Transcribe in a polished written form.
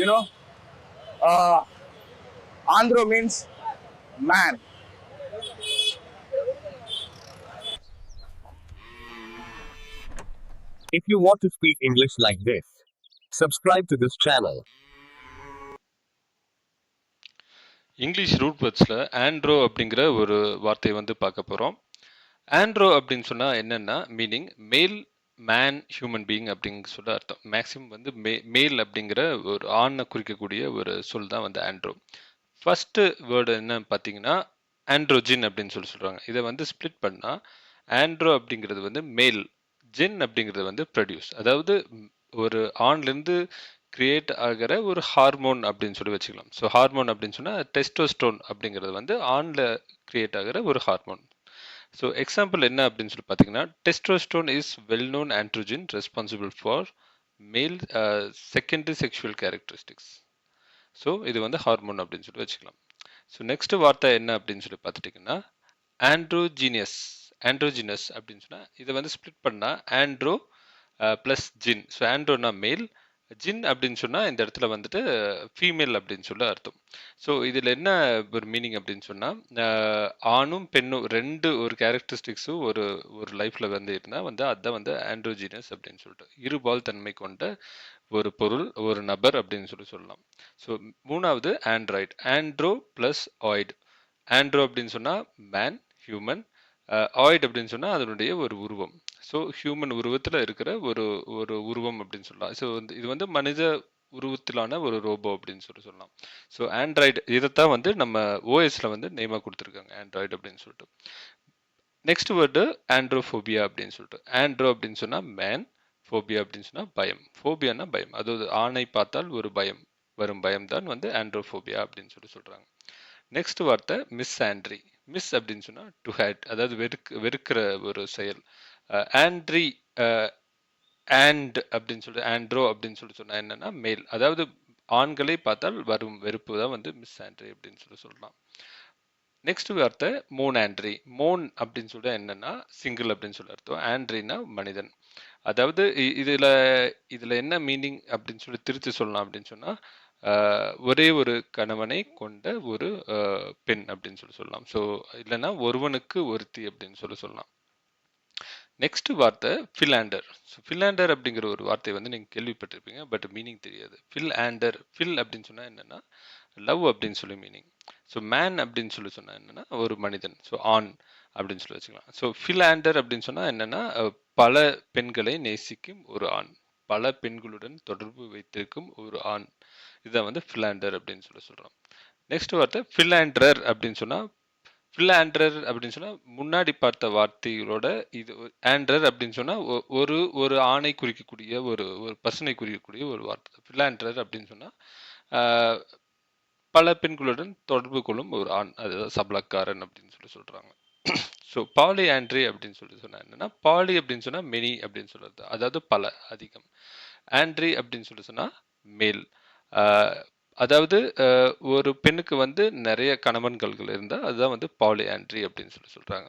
you know, uh, andro means man. If you want to speak English like this, subscribe to this channel. English root வேர்ட்ஸில் andro அப்படிங்கிற ஒரு வார்த்தையை வந்து பார்க்க போகிறோம். ஆண்ட்ரோ அப்படின்னு சொன்னால் என்னென்னா மீனிங் மேல் மேன் ஹியூமன் பீயிங் அப்படிங்க சொல்ல அர்த்தம். மேக்ஸிமம் வந்து மேல் அப்படிங்கிற ஒரு ஆணை குறிக்கக்கூடிய ஒரு சொல் தான் வந்து ஆண்ட்ரோ. ஃபஸ்ட்டு வேர்டு என்னன்னு பார்த்தீங்கன்னா ஆண்ட்ரோஜின் அப்படின்னு சொல்கிறாங்க. இதை வந்து ஸ்ப்ளிட் பண்ணால் ஆண்ட்ரோ அப்படிங்கிறது வந்து மேல், ஜின் அப்படிங்கிறது வந்து ப்ரொடியூஸ். அதாவது ஒரு ஆண்லேருந்து கிரியேட் ஆகிற ஒரு ஹார்மோன் அப்படின்னு சொல்லி வச்சுக்கலாம். ஸோ ஹார்மோன் அப்படின்னு சொன்னால் டெஸ்டோஸ்டோன் அப்படிங்கிறது வந்து ஆணில் கிரியேட் ஆகிற ஒரு ஹார்மோன். ஸோ எக்ஸாம்பிள் என்ன அப்படின்னு சொல்லி பார்த்தீங்கன்னா testosterone is well known androgen responsible for male secondary sexual characteristics. So இது வந்து ஹார்மோன் அப்படின்னு சொல்லி வச்சுக்கலாம். ஸோ நெக்ஸ்ட் வார்த்தை என்ன அப்படின்னு சொல்லி பார்த்துட்டிங்கன்னா ஆண்ட்ரோஜீனியஸ். ஆண்ட்ரோஜினஸ் அப்படின்னு சொன்னால் இதை வந்து ஸ்ப்ளிட் பண்ணால் ஆண்ட்ரோ ப்ளஸ் ஜின். ஸோ ஆண்ட்ரோனா மேல், ஜின் அப்படின்னு சொன்னால் இந்த இடத்துல வந்துட்டு ஃபீமேல் அப்படின்னு சொல்ல அர்த்தம். ஸோ இதில் என்ன ஒரு மீனிங் அப்படின்னு சொன்னால் ஆணும் பெண்ணும் ரெண்டு ஒரு கேரக்டரிஸ்டிக்ஸும் ஒரு ஒரு லைஃப்பில் வந்து இருந்தால் வந்து அதுதான் வந்து ஆண்ட்ரோஜீனஸ் அப்படின்னு சொல்லிட்டு இருபால் தன்மை கொண்ட ஒரு பொருள், ஒரு நபர் அப்படின்னு சொல்லி சொல்லலாம். ஸோ மூணாவது ஆண்ட்ராய்டு. ஆண்ட்ரோ ப்ளஸ் ஆய்டு. ஆண்ட்ரோ அப்படின்னு சொன்னால் மேன், ஹியூமன். ஆய்டு அப்படின்னு சொன்னால் அதனுடைய ஒரு உருவம். ஸோ ஹியூமன் உருவத்தில் இருக்கிற ஒரு ஒரு உருவம் அப்படின்னு சொல்லலாம். ஸோ வந்து இது வந்து மனித உருவத்திலான ஒரு ரோபோ அப்படின்னு சொல்லி சொல்லலாம். ஸோ ஆண்ட்ராய்டு இதைத்தான் வந்து நம்ம ஓஎஸ்ல வந்து நேமாக கொடுத்துருக்காங்க ஆண்ட்ராய்டு அப்படின்னு சொல்லிட்டு. நெக்ஸ்ட் வேர்டு ஆண்ட்ரோஃபோபியா அப்படின்னு சொல்லிட்டு. ஆண்ட்ரோ அப்படின்னு சொன்னால் மேன், ஃபோபியா அப்படின்னு சொன்னால் பயம். ஃபோபியானா பயம், அதாவது ஆணை பார்த்தால் ஒரு பயம் வரும், பயம் தான் வந்து ஆண்ட்ரோஃபோபியா அப்படின்னு சொல்லி சொல்கிறாங்க. நெக்ஸ்ட் வார்த்தை மிஸ் ஆண்ட்ரி. மிஸ் அப்படின்னு சொன்னால் டு ஹேட், அதாவது வெறுக்கிற ஒரு செயல். ஆண்ட்ரி ஆண்ட் அப்படின்னு சொல்லிட்டு ஆண்ட்ரோ அப்படின்னு சொல்லி சொன்னால் என்னன்னா மேல், அதாவது ஆண்களை பார்த்தால் வரும் வெறுப்பு தான் வந்து மிஸ் ஆண்ட்ரி அப்படின்னு சொல்லி சொல்லலாம். நெக்ஸ்ட் வார்த்தை மோன் ஆண்ட்ரி. மோன் அப்படின்னு சொல்லிட்டு என்னன்னா சிங்கிள் அப்படின்னு சொல்லி அர்த்தம். ஆண்ட்ரினா மனிதன். அதாவது இதுல என்ன மீனிங் அப்படின்னு சொல்லி திருத்தி சொல்லலாம் அப்படின்னு சொன்னா ஒரே ஒரு கணவனை கொண்ட ஒரு பெண் அப்படின்னு சொல்லி சொல்லலாம். ஸோ இல்லைன்னா ஒருவனுக்கு ஒருத்தி அப்படின்னு சொல்லி சொல்லலாம். நெக்ஸ்ட் வார்த்தை ஃபிலாண்டர். ஸோ ஃபிலாண்டர் அப்படிங்கிற ஒரு வார்த்தை வந்து நீங்கள் கேள்விப்பட்டிருப்பீங்க, பட் மீனிங் தெரியாது. ஃபில் ஆண்டர். ஃபில் அப்படின்னு சொன்னால் என்னன்னா லவ் அப்படின்னு சொல்லி மீனிங். ஸோ மேன் அப்படின்னு சொல்லி சொன்னால் என்னன்னா ஒரு மனிதன், ஸோ ஆண் அப்படின்னு சொல்லி வச்சுக்கலாம். ஸோ ஃபிலாண்டர் அப்படின்னு சொன்னால் என்னன்னா பல பெண்களை நேசிக்கும் ஒரு ஆண், பல பெண்களுடன் தொடர்பு வைத்திருக்கும் ஒரு ஆண். இதை வந்து ஃபிலாண்டர் அப்படின்னு சொல்லி சொல்கிறோம். நெக்ஸ்ட் வார்த்தை ஃபிலாண்டரர் அப்படின்னு சொன்னால் ஃபிலாண்டரர் அப்படின்னு சொன்னால் முன்னாடி பார்த்த வார்த்தைகளோட இது ஆண்டர் அப்படின்னு சொன்னால் ஒரு ஒரு ஆணை குறிக்கக்கூடிய ஒரு ஒரு பர்சனை குறிக்கக்கூடிய ஒரு வார்த்தை. ஃபிலாண்டரர் அப்படின்னு சொன்னால் பல பெண்களுடன் தொடர்பு கொள்ளும் ஒரு ஆண், அதுதான் சபலக்காரன் அப்படின்னு சொல்லி சொல்கிறாங்க. ஸோ பாலி ஆண்ட்ரி அப்படின்னு சொல்லி சொன்னால் என்னென்னா பாலி அப்படின்னு சொன்னால் மெனி அப்படின்னு சொல்கிறது, அதாவது பல, அதிகம். ஆண்ட்ரி அப்படின்னு சொல்லி சொன்னால் மேல், அதாவது ஒரு பெண்ணுக்கு வந்து நிறைய கணவன்கள் இருந்தால் அதுதான் வந்து பாலி ஆண்ட்ரி அப்படின்னு சொல்லி சொல்கிறாங்க.